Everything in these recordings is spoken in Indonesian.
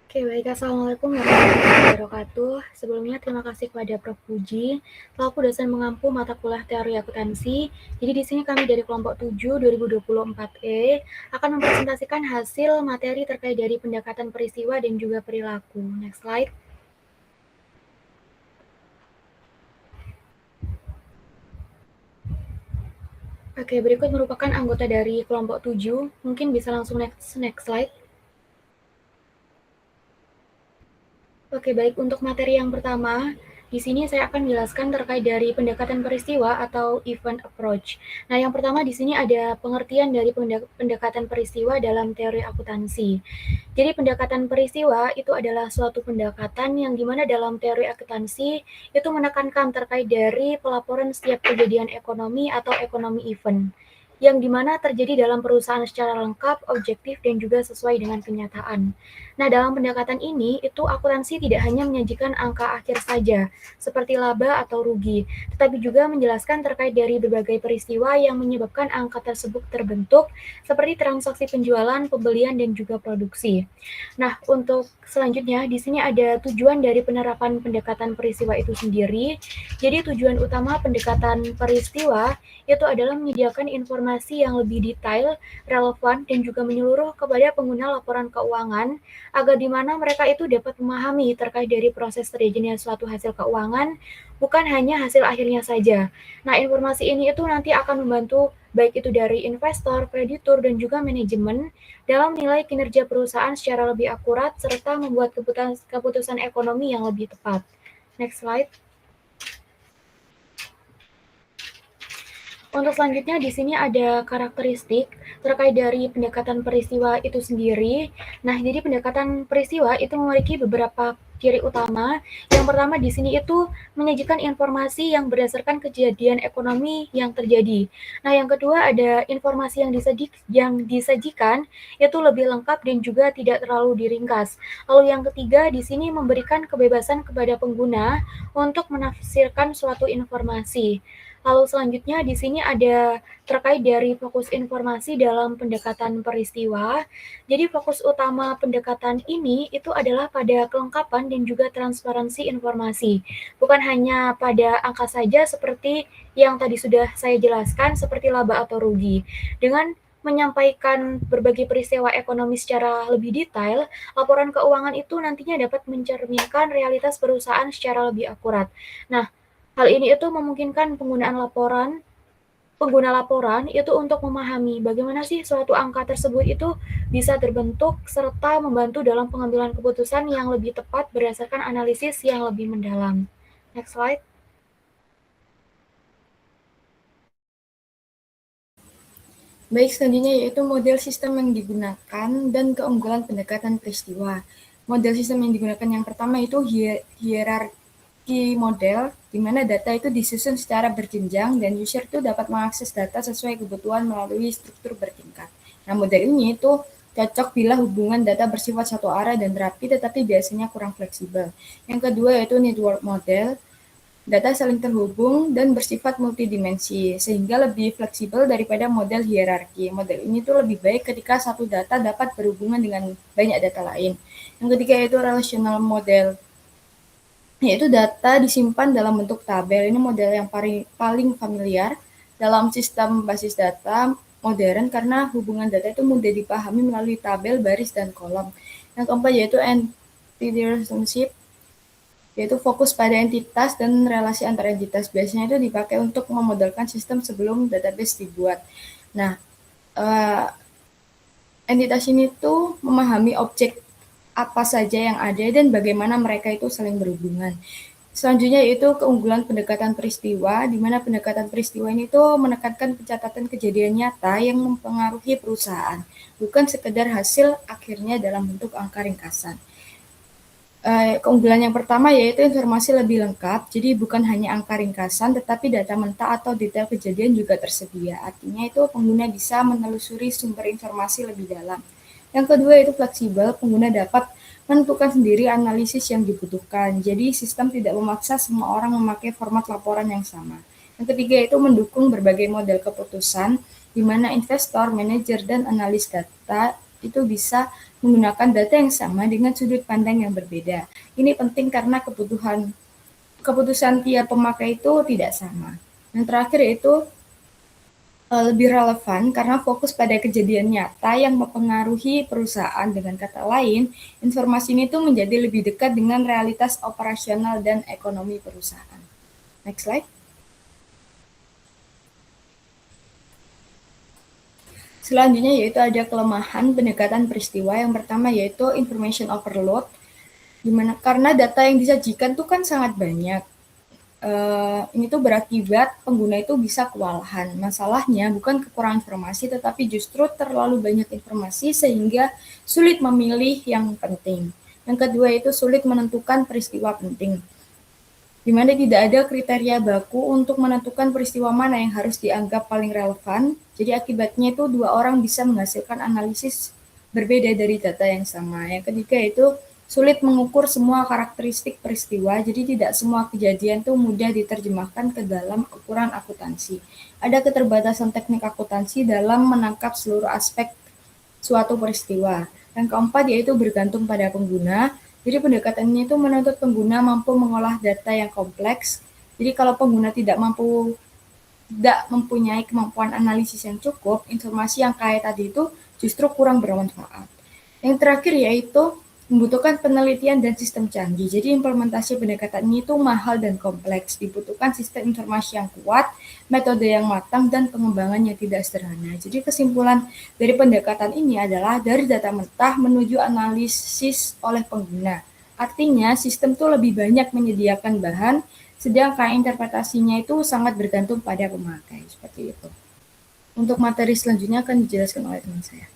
Oke, baik. Assalamualaikum warahmatullahi wabarakatuh. Sebelumnya terima kasih kepada Prof. Puji, selaku dosen mengampu mata kuliah teori akuntansi. Jadi di sini kami dari kelompok 7 2024E akan mempresentasikan hasil materi terkait dari pendekatan peristiwa dan juga perilaku. Next slide. Oke, berikut merupakan anggota dari kelompok 7. Mungkin bisa langsung next slide. Oke, baik. Untuk materi yang pertama, di sini saya akan menjelaskan terkait dari pendekatan peristiwa atau event approach. Nah, yang pertama di sini ada pengertian dari pendekatan peristiwa dalam teori akuntansi. Jadi, pendekatan peristiwa itu adalah suatu pendekatan yang dimana dalam teori akuntansi itu menekankan terkait dari pelaporan setiap kejadian ekonomi atau ekonomi event yang dimana terjadi dalam perusahaan secara lengkap, objektif, dan juga sesuai dengan kenyataan. Nah, dalam pendekatan ini, itu akuntansi tidak hanya menyajikan angka akhir saja, seperti laba atau rugi, tetapi juga menjelaskan terkait dari berbagai peristiwa yang menyebabkan angka tersebut terbentuk, seperti transaksi penjualan, pembelian, dan juga produksi. Nah, untuk selanjutnya, di sini ada tujuan dari penerapan pendekatan peristiwa itu sendiri. Jadi, tujuan utama pendekatan peristiwa itu adalah menyediakan informasi yang lebih detail, relevan, dan juga menyeluruh kepada pengguna laporan keuangan, agar di mana mereka itu dapat memahami terkait dari proses terjadinya suatu hasil keuangan, bukan hanya hasil akhirnya saja. Nah, informasi ini itu nanti akan membantu baik itu dari investor, kreditur, dan juga manajemen dalam menilai kinerja perusahaan secara lebih akurat serta membuat keputusan ekonomi yang lebih tepat. Next slide. Untuk selanjutnya di sini ada karakteristik terkait dari pendekatan peristiwa itu sendiri. Nah, jadi pendekatan peristiwa itu memiliki beberapa ciri utama. Yang pertama di sini itu menyajikan informasi yang berdasarkan kejadian ekonomi yang terjadi. Nah, yang kedua ada informasi yang disajikan itu lebih lengkap dan juga tidak terlalu diringkas. Lalu yang ketiga di sini memberikan kebebasan kepada pengguna untuk menafsirkan suatu informasi. Lalu selanjutnya di sini ada terkait dari fokus informasi dalam pendekatan peristiwa. Jadi fokus utama pendekatan ini itu adalah pada kelengkapan dan juga transparansi informasi. Bukan hanya pada angka saja seperti yang tadi sudah saya jelaskan seperti laba atau rugi. Dengan menyampaikan berbagai peristiwa ekonomi secara lebih detail, laporan keuangan itu nantinya dapat mencerminkan realitas perusahaan secara lebih akurat. Nah, hal ini itu memungkinkan pengguna laporan itu untuk memahami bagaimana sih suatu angka tersebut itu bisa terbentuk serta membantu dalam pengambilan keputusan yang lebih tepat berdasarkan analisis yang lebih mendalam. Next slide. Baik, selanjutnya yaitu model sistem yang digunakan dan keunggulan pendekatan peristiwa. Model sistem yang digunakan yang pertama itu hierarki model, di mana data itu disusun secara berjenjang dan user itu dapat mengakses data sesuai kebutuhan melalui struktur bertingkat. Nah, model ini itu cocok bila hubungan data bersifat satu arah dan rapi, tetapi biasanya kurang fleksibel. Yang kedua yaitu network model. Data saling terhubung dan bersifat multidimensi, sehingga lebih fleksibel daripada model hierarki. Model ini tuh lebih baik ketika satu data dapat berhubungan dengan banyak data lain. Yang ketiga yaitu relational model, yaitu data disimpan dalam bentuk tabel. Ini model yang paling familiar dalam sistem basis data modern karena hubungan data itu mudah dipahami melalui tabel, baris, dan kolom. Yang keempat yaitu entity relationship, yaitu fokus pada entitas dan relasi antar entitas. Biasanya itu dipakai untuk memodelkan sistem sebelum database dibuat. Nah, entitas ini tuh memahami objek apa saja yang ada dan bagaimana mereka itu saling berhubungan. Selanjutnya yaitu keunggulan pendekatan peristiwa, di mana pendekatan peristiwa ini tuh menekankan pencatatan kejadian nyata yang mempengaruhi perusahaan, bukan sekedar hasil akhirnya dalam bentuk angka ringkasan. Keunggulan yang pertama yaitu informasi lebih lengkap, jadi bukan hanya angka ringkasan, tetapi data mentah atau detail kejadian juga tersedia. Artinya itu pengguna bisa menelusuri sumber informasi lebih dalam. Yang kedua itu fleksibel, pengguna dapat menentukan sendiri analisis yang dibutuhkan. Jadi sistem tidak memaksa semua orang memakai format laporan yang sama. Yang ketiga itu mendukung berbagai model keputusan, di mana investor, manajer, dan analis data itu bisa menggunakan data yang sama dengan sudut pandang yang berbeda. Ini penting karena keputusan tiap pemakai itu tidak sama. Yang terakhir yaitu lebih relevan karena fokus pada kejadian nyata yang mempengaruhi perusahaan. Dengan kata lain, informasi ini tuh menjadi lebih dekat dengan realitas operasional dan ekonomi perusahaan. Next slide. Selanjutnya yaitu ada kelemahan pendekatan peristiwa. Yang pertama yaitu information overload, dimana karena data yang disajikan tuh kan sangat banyak. Ini tuh berakibat pengguna itu bisa kewalahan. Masalahnya bukan kekurangan informasi, tetapi justru terlalu banyak informasi sehingga sulit memilih yang penting. Yang kedua itu sulit menentukan peristiwa penting, di mana tidak ada kriteria baku untuk menentukan peristiwa mana yang harus dianggap paling relevan. Jadi akibatnya itu dua orang bisa menghasilkan analisis berbeda dari data yang sama. Yang ketiga itu sulit mengukur semua karakteristik peristiwa, jadi tidak semua kejadian itu mudah diterjemahkan ke dalam ukuran akuntansi. Ada keterbatasan teknik akuntansi dalam menangkap seluruh aspek suatu peristiwa. Yang keempat yaitu bergantung pada pengguna. Jadi pendekatannya itu menuntut pengguna mampu mengolah data yang kompleks. Jadi kalau pengguna tidak mempunyai kemampuan analisis yang cukup, informasi yang kaya tadi itu justru kurang bermanfaat. Yang terakhir yaitu membutuhkan penelitian dan sistem canggih. Jadi implementasi pendekatan ini itu mahal dan kompleks. Dibutuhkan sistem informasi yang kuat, metode yang matang, dan pengembangan yang tidak sederhana. Jadi kesimpulan dari pendekatan ini adalah dari data mentah menuju analisis oleh pengguna. Artinya sistem itu lebih banyak menyediakan bahan, sedangkan interpretasinya itu sangat bergantung pada pemakai. Seperti itu. Untuk materi selanjutnya akan dijelaskan oleh teman saya.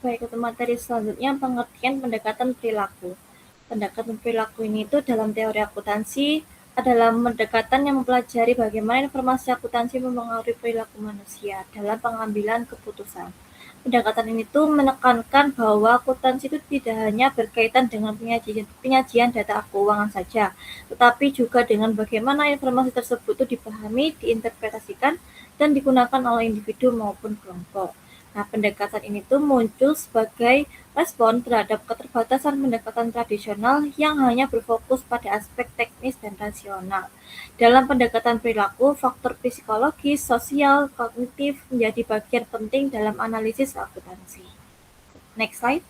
Baik, untuk materi selanjutnya pengertian pendekatan perilaku. Pendekatan perilaku ini itu dalam teori akuntansi adalah pendekatan yang mempelajari bagaimana informasi akuntansi mempengaruhi perilaku manusia dalam pengambilan keputusan. Pendekatan ini tuh menekankan bahwa akuntansi itu tidak hanya berkaitan dengan penyajian data keuangan saja, tetapi juga dengan bagaimana informasi tersebut itu dipahami, diinterpretasikan, dan digunakan oleh individu maupun kelompok. Nah, pendekatan ini tuh muncul sebagai respon terhadap keterbatasan pendekatan tradisional yang hanya berfokus pada aspek teknis dan rasional. Dalam pendekatan perilaku, faktor psikologis, sosial, kognitif menjadi bagian penting dalam analisis akuntansi. Next slide.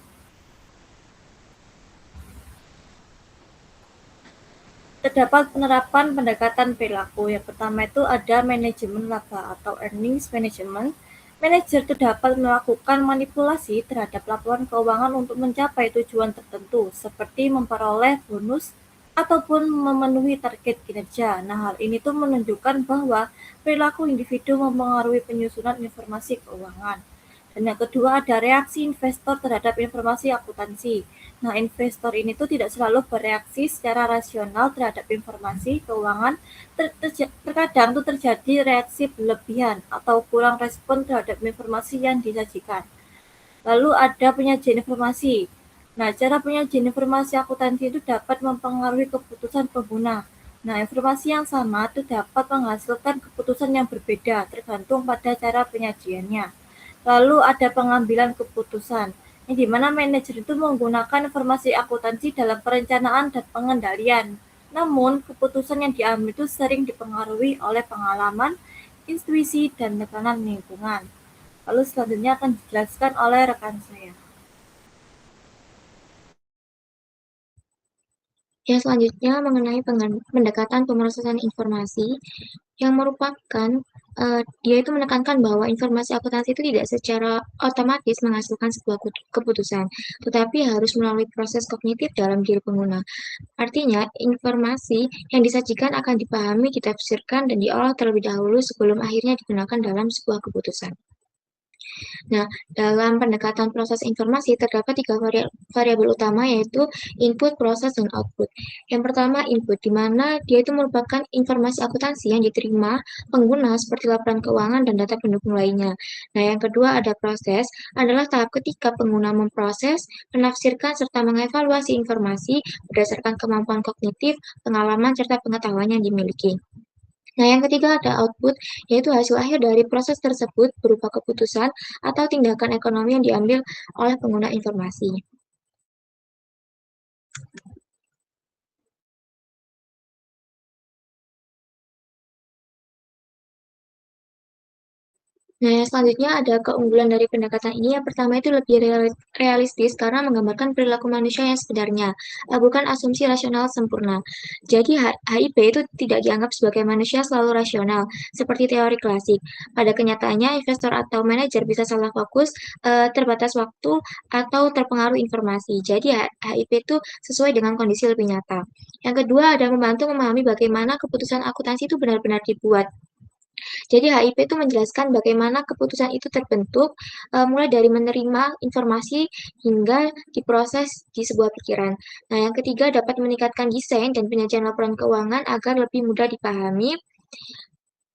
Terdapat penerapan pendekatan perilaku. Yang pertama itu ada manajemen laba atau earnings management. Manajer itu dapat melakukan manipulasi terhadap laporan keuangan untuk mencapai tujuan tertentu, seperti memperoleh bonus ataupun memenuhi target kinerja. Nah, hal ini tuh menunjukkan bahwa perilaku individu mempengaruhi penyusunan informasi keuangan. Dan yang kedua ada reaksi investor terhadap informasi akuntansi. Nah, investor ini tuh tidak selalu bereaksi secara rasional terhadap informasi keuangan. Terkadang tuh terjadi reaksi berlebihan atau kurang respon terhadap informasi yang disajikan. Lalu ada penyajian informasi. Nah, cara penyajian informasi akuntansi itu dapat mempengaruhi keputusan pengguna. Nah, informasi yang sama itu dapat menghasilkan keputusan yang berbeda tergantung pada cara penyajiannya. Lalu ada pengambilan keputusan, yang dimana manajer itu menggunakan informasi akuntansi dalam perencanaan dan pengendalian. Namun, keputusan yang diambil itu sering dipengaruhi oleh pengalaman, intuisi, dan tekanan lingkungan. Lalu selanjutnya akan dijelaskan oleh rekan saya. Yang selanjutnya mengenai pendekatan pemrosesan informasi yang merupakan dia itu menekankan bahwa informasi akuntansi itu tidak secara otomatis menghasilkan sebuah keputusan, tetapi harus melalui proses kognitif dalam diri pengguna. Artinya, informasi yang disajikan akan dipahami, ditafsirkan, dan diolah terlebih dahulu sebelum akhirnya digunakan dalam sebuah keputusan. Nah, dalam pendekatan proses informasi terdapat tiga variabel utama yaitu input, proses, dan output. Yang pertama input, di mana dia itu merupakan informasi akuntansi yang diterima pengguna seperti laporan keuangan dan data pendukung lainnya. Nah, yang kedua ada proses, adalah tahap ketika pengguna memproses, menafsirkan, serta mengevaluasi informasi berdasarkan kemampuan kognitif, pengalaman, serta pengetahuan yang dimiliki. Nah, yang ketiga ada output, yaitu hasil akhir dari proses tersebut berupa keputusan atau tindakan ekonomi yang diambil oleh pengguna informasi. Nah, selanjutnya ada keunggulan dari pendekatan ini. Yang pertama itu lebih realistis karena menggambarkan perilaku manusia yang sebenarnya, bukan asumsi rasional sempurna. Jadi, HIP itu tidak dianggap sebagai manusia selalu rasional, seperti teori klasik. Pada kenyataannya, investor atau manajer bisa salah fokus, terbatas waktu, atau terpengaruh informasi. Jadi, HIP itu sesuai dengan kondisi lebih nyata. Yang kedua, ada membantu memahami bagaimana keputusan akuntansi itu benar-benar dibuat. Jadi HIP itu menjelaskan bagaimana keputusan itu terbentuk, mulai dari menerima informasi hingga diproses di sebuah pikiran. Nah, yang ketiga dapat meningkatkan desain dan penyajian laporan keuangan agar lebih mudah dipahami.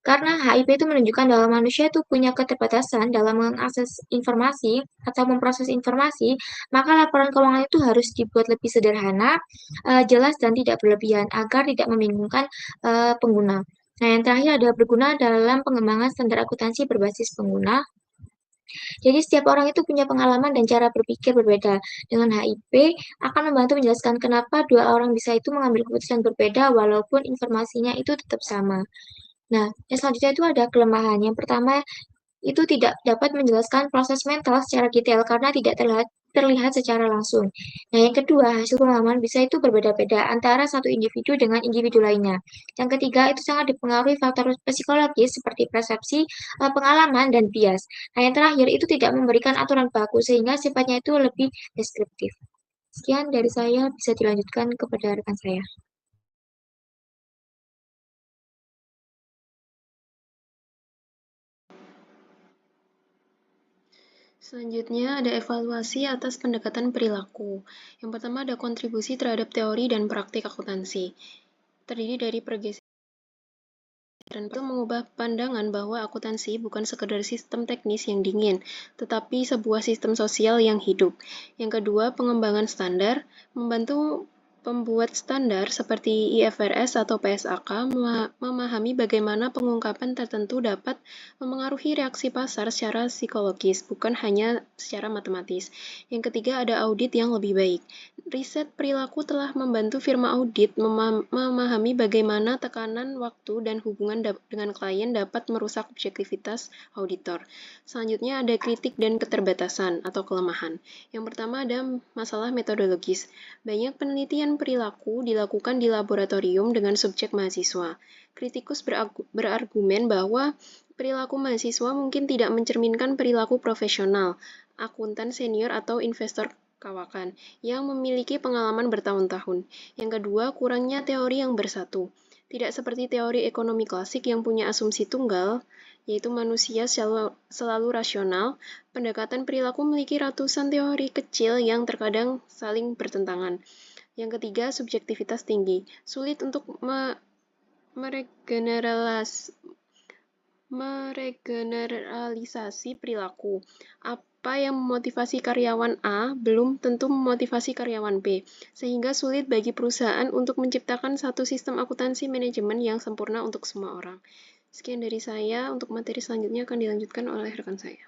Karena HIP itu menunjukkan bahwa manusia itu punya keterbatasan dalam mengakses informasi atau memproses informasi, maka laporan keuangan itu harus dibuat lebih sederhana, jelas dan tidak berlebihan agar tidak membingungkan pengguna. Nah, yang terakhir ada berguna dalam pengembangan standar akuntansi berbasis pengguna. Jadi setiap orang itu punya pengalaman dan cara berpikir berbeda. Dengan HIP akan membantu menjelaskan kenapa dua orang bisa itu mengambil keputusan berbeda walaupun informasinya itu tetap sama. Nah, yang selanjutnya itu ada kelemahan. Yang pertama itu tidak dapat menjelaskan proses mental secara detail karena tidak terlihat secara langsung. Nah, yang kedua, hasil pengalaman bisa itu berbeda-beda antara satu individu dengan individu lainnya. Yang ketiga, itu sangat dipengaruhi faktor psikologis seperti persepsi, pengalaman, dan bias. Nah, yang terakhir, itu tidak memberikan aturan baku sehingga sifatnya itu lebih deskriptif. Sekian dari saya, bisa dilanjutkan kepada rekan saya. Selanjutnya ada evaluasi atas pendekatan perilaku. Yang pertama ada kontribusi terhadap teori dan praktik akuntansi. Terdiri dari pergeseran itu mengubah pandangan bahwa akuntansi bukan sekedar sistem teknis yang dingin, tetapi sebuah sistem sosial yang hidup. Yang kedua, pengembangan standar, membantu pembuat standar seperti IFRS atau PSAK memahami bagaimana pengungkapan tertentu dapat memengaruhi reaksi pasar secara psikologis, bukan hanya secara matematis. Yang ketiga ada audit yang lebih baik. Riset perilaku telah membantu firma audit memahami bagaimana tekanan waktu dan hubungan dengan klien dapat merusak objektivitas auditor. Selanjutnya ada kritik dan keterbatasan atau kelemahan. Yang pertama ada masalah metodologis. Banyak penelitian perilaku dilakukan di laboratorium dengan subjek mahasiswa. Kritikus berargumen bahwa perilaku mahasiswa mungkin tidak mencerminkan perilaku profesional, akuntan senior atau investor kawakan yang memiliki pengalaman bertahun-tahun. Yang kedua, kurangnya teori yang bersatu. Tidak seperti teori ekonomi klasik yang punya asumsi tunggal, yaitu manusia selalu rasional, pendekatan perilaku memiliki ratusan teori kecil yang terkadang saling bertentangan. Yang ketiga, subjektivitas tinggi. Sulit untuk meregeneralisasi perilaku. Apa yang memotivasi karyawan A belum tentu memotivasi karyawan B, sehingga sulit bagi perusahaan untuk menciptakan satu sistem akuntansi manajemen yang sempurna untuk semua orang. Sekian dari saya, untuk materi selanjutnya akan dilanjutkan oleh rekan saya.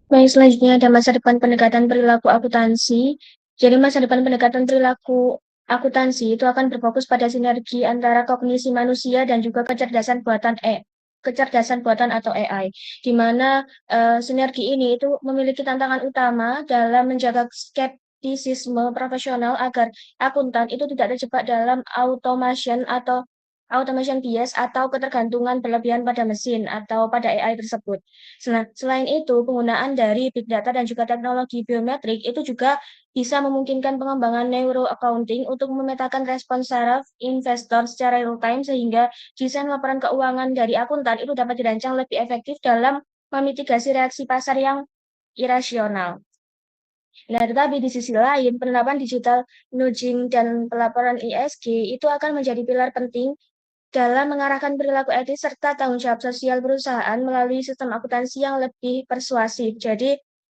Baik, selanjutnya ada masa depan pendekatan perilaku akuntansi. Jadi masa depan pendekatan perilaku akuntansi itu akan berfokus pada sinergi antara kognisi manusia dan juga kecerdasan buatan atau AI, di mana sinergi ini itu memiliki tantangan utama dalam menjaga skeptisisme profesional agar akuntan itu tidak terjebak dalam automation bias atau ketergantungan berlebihan pada mesin atau pada AI tersebut. Selain itu, penggunaan dari big data dan juga teknologi biometrik itu juga bisa memungkinkan pengembangan neuro accounting untuk memetakan respons saraf investor secara real time sehingga desain laporan keuangan dari akuntan itu dapat dirancang lebih efektif dalam memitigasi reaksi pasar yang irasional. Nah, tetapi di sisi lain, penerapan digital nudging dan pelaporan ESG itu akan menjadi pilar penting dalam mengarahkan perilaku etis serta tanggung jawab sosial perusahaan melalui sistem akuntansi yang lebih persuasif. Jadi,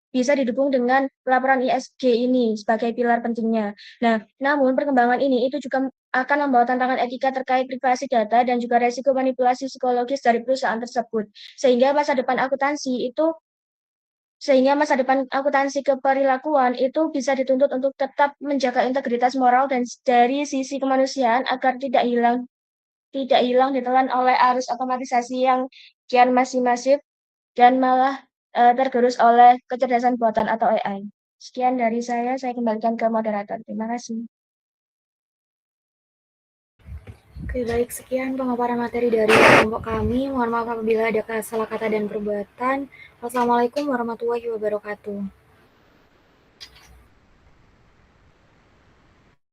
bisa didukung dengan pelaporan ISG ini sebagai pilar pentingnya. Nah, namun perkembangan ini itu juga akan membawa tantangan etika terkait privasi data dan juga resiko manipulasi psikologis dari perusahaan tersebut. Sehingga masa depan akuntansi keperilakuan itu bisa dituntut untuk tetap menjaga integritas moral dan dari sisi kemanusiaan agar tidak hilang ditelan oleh arus otomatisasi yang kian masih masif dan malah tergerus oleh kecerdasan buatan atau AI. Sekian dari saya kembalikan ke moderator. Terima kasih. Oke, baik. Sekian pemaparan materi dari kelompok kami. Mohon maaf apabila ada salah kata dan perbuatan. Wassalamualaikum warahmatullahi wabarakatuh.